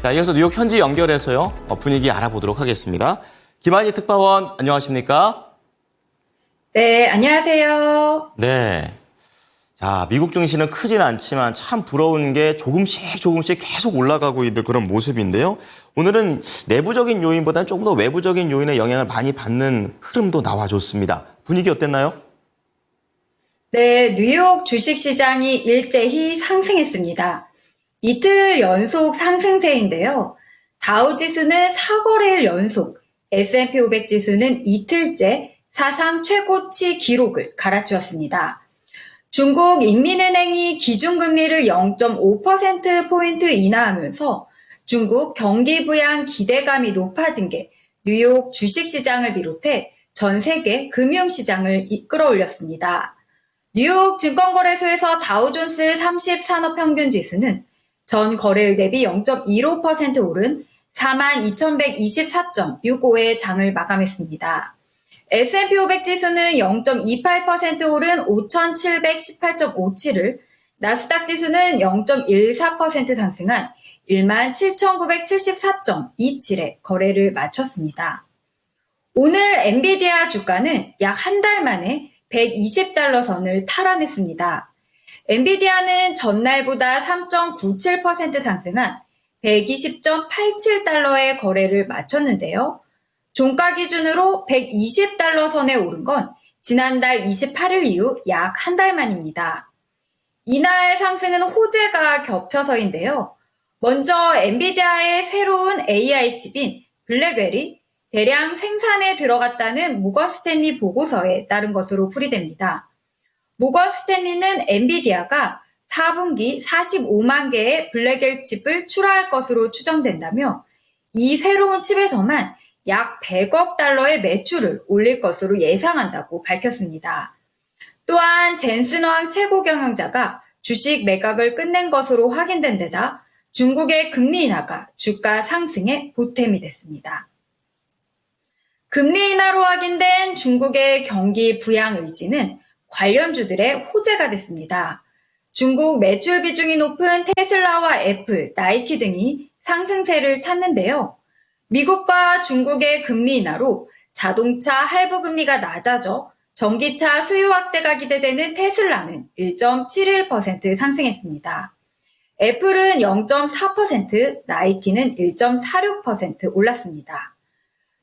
자, 이어서 뉴욕 현지 연결해서요. 분위기 알아보도록 하겠습니다. 김한희 특파원, 안녕하십니까? 네, 안녕하세요. 네. 자, 미국 증시는 크진 않지만 참 부러운 게 조금씩 계속 올라가고 있는 그런 모습인데요. 오늘은 내부적인 요인보다는 조금 더 외부적인 요인의 영향을 많이 받는 흐름도 나와줬습니다. 분위기 어땠나요? 네, 뉴욕 주식시장이 일제히 상승했습니다. 이틀 연속 상승세인데요. 다우지수는 4거래일 연속, S&P 500 지수는 이틀째 사상 최고치 기록을 갈아치웠습니다. 중국 인민은행이 기준금리를 0.5%포인트 인하하면서 중국 경기 부양 기대감이 높아진 게 뉴욕 주식시장을 비롯해 전 세계 금융시장을 끌어올렸습니다. 뉴욕 증권거래소에서 다우존스 30산업평균지수는 전 거래일 대비 0.15% 오른 42,124.65의 장을 마감했습니다. S&P 500 지수는 0.28% 오른 5,718.57을, 나스닥 지수는 0.14% 상승한 17,974.27에 거래를 마쳤습니다. 오늘 엔비디아 주가는 약 한 달 만에 120달러 선을 탈환했습니다. 엔비디아는 전날보다 3.97% 상승한 120.87달러의 거래를 마쳤는데요. 종가 기준으로 120달러 선에 오른 건 지난달 28일 이후 약 한 달 만입니다. 이날 상승은 호재가 겹쳐서인데요. 먼저 엔비디아의 새로운 AI 칩인 블랙웰이 대량 생산에 들어갔다는 모건 스탠리 보고서에 따른 것으로 풀이됩니다. 모건 스탠리는 엔비디아가 4분기 45만 개의 블랙웰 칩을 출하할 것으로 추정된다며 이 새로운 칩에서만 약 100억 달러의 매출을 올릴 것으로 예상한다고 밝혔습니다. 또한 젠슨 황 최고 경영자가 주식 매각을 끝낸 것으로 확인된 데다 중국의 금리 인하가 주가 상승에 보탬이 됐습니다. 금리 인하로 확인된 중국의 경기 부양 의지는 관련주들의 호재가 됐습니다. 중국 매출 비중이 높은 테슬라와 애플, 나이키 등이 상승세를 탔는데요. 미국과 중국의 금리 인하로 자동차 할부 금리가 낮아져 전기차 수요 확대가 기대되는 테슬라는 1.71% 상승했습니다. 애플은 0.4%, 나이키는 1.46% 올랐습니다.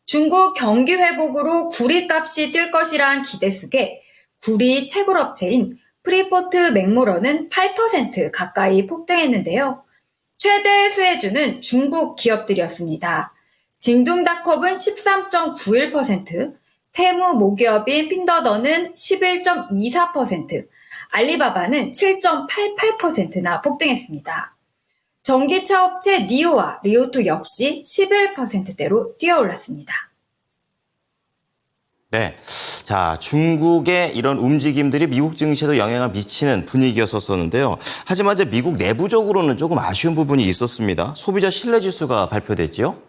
중국 경기 회복으로 구리값이 뛸 것이란 기대 속에 구리 채굴업체인 프리포트 맥모런은 8% 가까이 폭등했는데요. 최대 수혜주는 중국 기업들이었습니다. 징둥닷컴은 13.91%, 테무 모기업인 핀더더는 11.24%, 알리바바는 7.88%나 폭등했습니다. 전기차 업체 니오와 리오토 역시 11%대로 뛰어올랐습니다. 네. 자, 중국의 이런 움직임들이 미국 증시에도 영향을 미치는 분위기였었는데요. 하지만 이제 미국 내부적으로는 조금 아쉬운 부분이 있었습니다. 소비자 신뢰지수가 발표됐죠?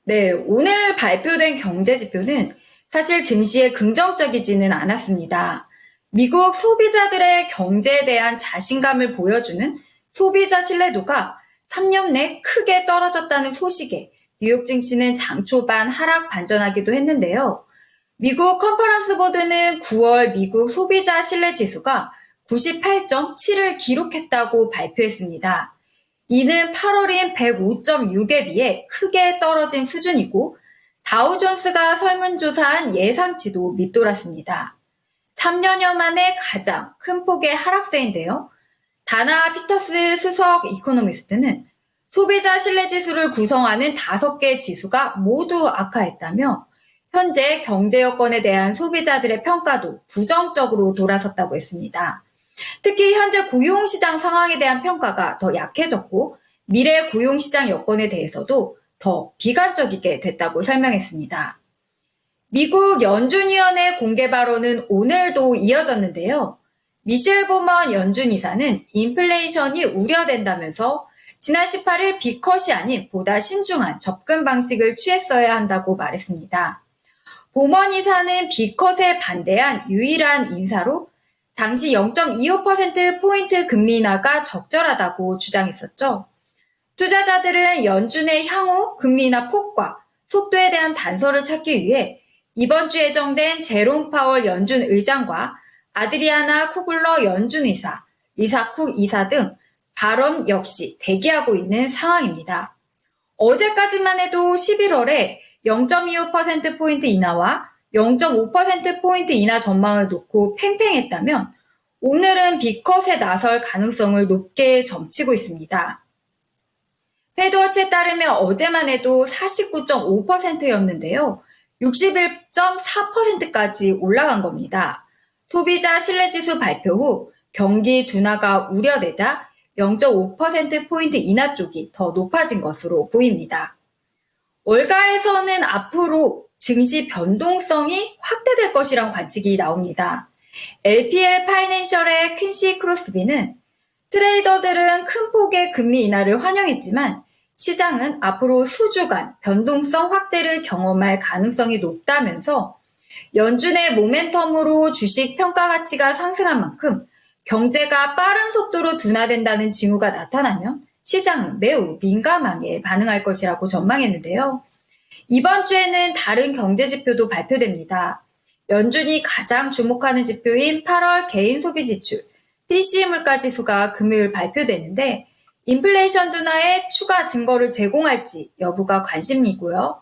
네, 오늘 발표된 경제지표는 사실 증시에 긍정적이지는 않았습니다. 미국 소비자들의 경제에 대한 자신감을 보여주는 소비자 신뢰도가 3년 내 크게 떨어졌다는 소식에 뉴욕 증시는 장 초반 하락 반전하기도 했는데요. 미국 컨퍼런스 보드는 9월 미국 소비자 신뢰 지수가 98.7을 기록했다고 발표했습니다. 이는 8월인 105.6에 비해 크게 떨어진 수준이고 다우존스가 설문조사한 예상치도 밑돌았습니다. 3년여 만에 가장 큰 폭의 하락세인데요. 다나 피터스 수석 이코노미스트는 소비자 신뢰지수를 구성하는 5개 지수가 모두 악화했다며 현재 경제 여건에 대한 소비자들의 평가도 부정적으로 돌아섰다고 했습니다. 특히 현재 고용시장 상황에 대한 평가가 더 약해졌고 미래 고용시장 여건에 대해서도 더 비관적이게 됐다고 설명했습니다. 미국 연준위원회 공개 발언은 오늘도 이어졌는데요. 미셸 보먼 연준이사는 인플레이션이 우려된다면서 지난 18일 B컷이 아닌 보다 신중한 접근 방식을 취했어야 한다고 말했습니다. 보먼 이사는 B컷에 반대한 유일한 인사로 당시 0.25%포인트 금리 인하가 적절하다고 주장했었죠. 투자자들은 연준의 향후 금리 인하 폭과 속도에 대한 단서를 찾기 위해 이번 주 예정된 제롬 파월 연준 의장과 아드리아나 쿠글러 연준 의사, 리사 쿡 이사 등 발언 역시 대기하고 있는 상황입니다. 어제까지만 해도 11월에 0.25%포인트 인하와 0.5%포인트 인하 전망을 놓고 팽팽했다면 오늘은 B컷에 나설 가능성을 높게 점치고 있습니다. 패드워치에 따르면 어제만 해도 49.5%였는데요. 61.4%까지 올라간 겁니다. 소비자 신뢰지수 발표 후 경기 둔화가 우려되자 0.5%포인트 인하 쪽이 더 높아진 것으로 보입니다. 월가에서는 앞으로 증시 변동성이 확대될 것이란 관측이 나옵니다. LPL 파이낸셜의 퀸시 크로스비는 트레이더들은 큰 폭의 금리 인하를 환영했지만 시장은 앞으로 수주간 변동성 확대를 경험할 가능성이 높다면서 연준의 모멘텀으로 주식 평가 가치가 상승한 만큼 경제가 빠른 속도로 둔화된다는 징후가 나타나면 시장은 매우 민감하게 반응할 것이라고 전망했는데요. 이번 주에는 다른 경제 지표도 발표됩니다. 연준이 가장 주목하는 지표인 8월 개인 소비 지출, PCE 물가 지수가 금요일 발표되는데 인플레이션 둔화에 추가 증거를 제공할지 여부가 관심이고요.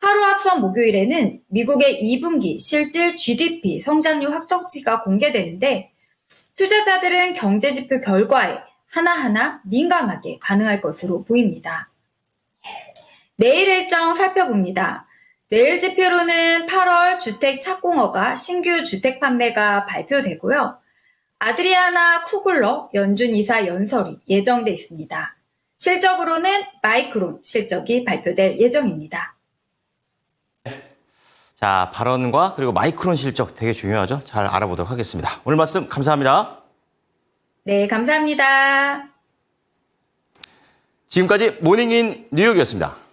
하루 앞선 목요일에는 미국의 2분기 실질 GDP 성장률 확정치가 공개되는데 투자자들은 경제 지표 결과에 하나하나 민감하게 반응할 것으로 보입니다. 내일 일정 살펴봅니다. 내일 지표로는 8월 주택 착공허가 신규 주택 판매가 발표되고요. 아드리아나 쿠글러 연준 이사 연설이 예정돼 있습니다. 실적으로는 마이크론 실적이 발표될 예정입니다. 자, 발언과 그리고 마이크론 실적 되게 중요하죠. 잘 알아보도록 하겠습니다. 오늘 말씀 감사합니다. 네, 감사합니다. 지금까지 모닝인 뉴욕이었습니다.